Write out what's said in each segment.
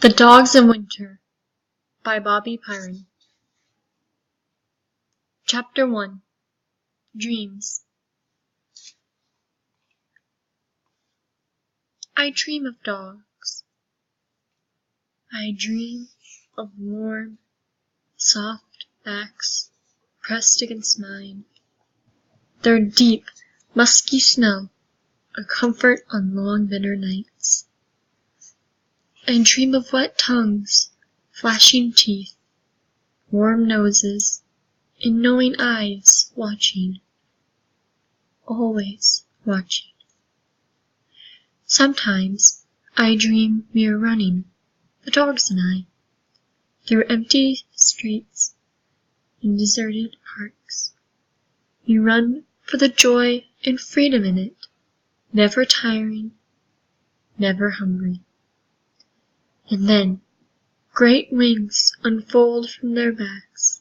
The Dogs in Winter by Bobby Pyron. Chapter 1. Dreams. I dream of dogs. I dream of warm, soft backs pressed against mine, their deep, musky snow a comfort on long bitter nights. I dream of wet tongues, flashing teeth, warm noses, and knowing eyes watching, always watching. Sometimes I dream we are running, the dogs and I, through empty streets and deserted parks. We run for the joy and freedom in it, never tiring, never hungry. And then great wings unfold from their backs,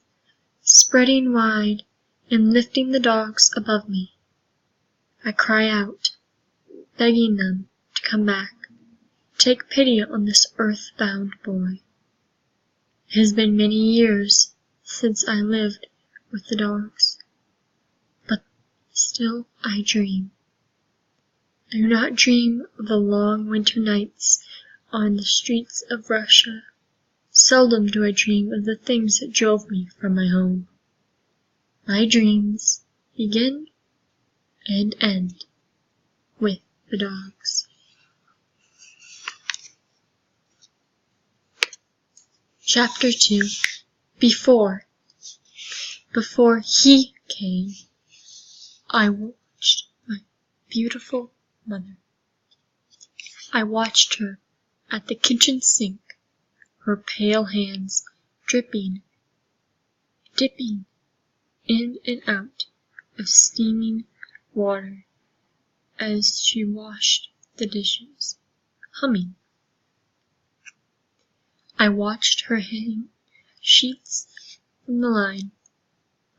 spreading wide and lifting the dogs above me. I cry out, begging them to come back, take pity on this earth-bound boy. It has been many years since I lived with the dogs, but still I dream. I do not dream of the long winter nights on the streets of Russia. Seldom do I dream of the things that drove me from my home. My dreams begin and end with the dogs. Chapter 2. Before he came, I watched my beautiful mother. I watched her at the kitchen sink, her pale hands dripping, dipping in and out of steaming water as she washed the dishes, humming. I watched her hang sheets from the line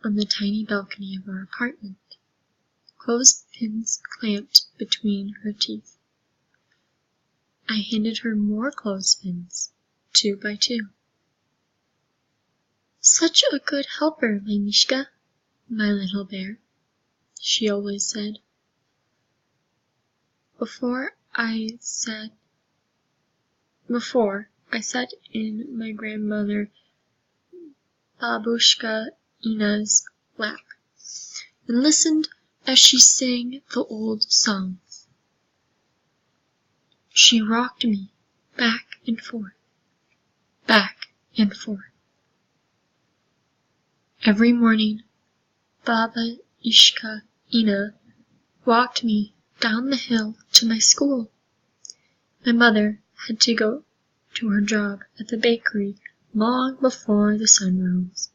on the tiny balcony of our apartment, clothespins clamped between her teeth. I handed her more clothespins, 2 by 2. "Such a good helper, my Mishka, my little bear," she always said. Before I sat in my grandmother Babushka Ina's lap and listened as she sang the old songs. She rocked me back and forth, back and forth. Every morning, Baba Ishka Ina walked me down the hill to my school. My mother had to go to her job at the bakery long before the sun rose.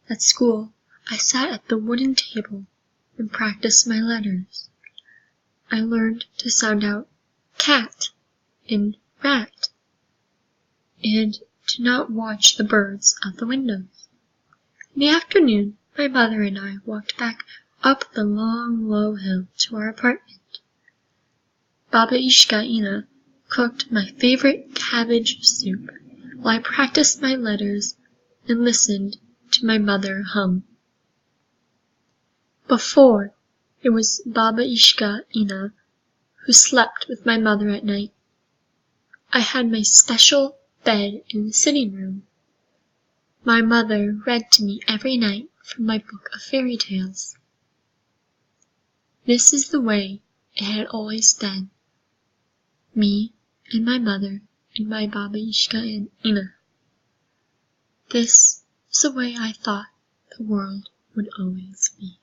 At school, I sat at the wooden table and practiced my letters. I learned to sound out cat and rat, and to not watch the birds out the windows. In the afternoon, my mother and I walked back up the long, low hill to our apartment. Baba Ishka Ina cooked my favorite cabbage soup while I practiced my letters and listened to my mother hum. Before, it was Baba Ishka Ina who slept with my mother at night. I had my special bed in the sitting room. My mother read to me every night from my book of fairy tales. This is the way it had always been. Me and my mother and my Baba Ishka Ina. This is the way I thought the world would always be.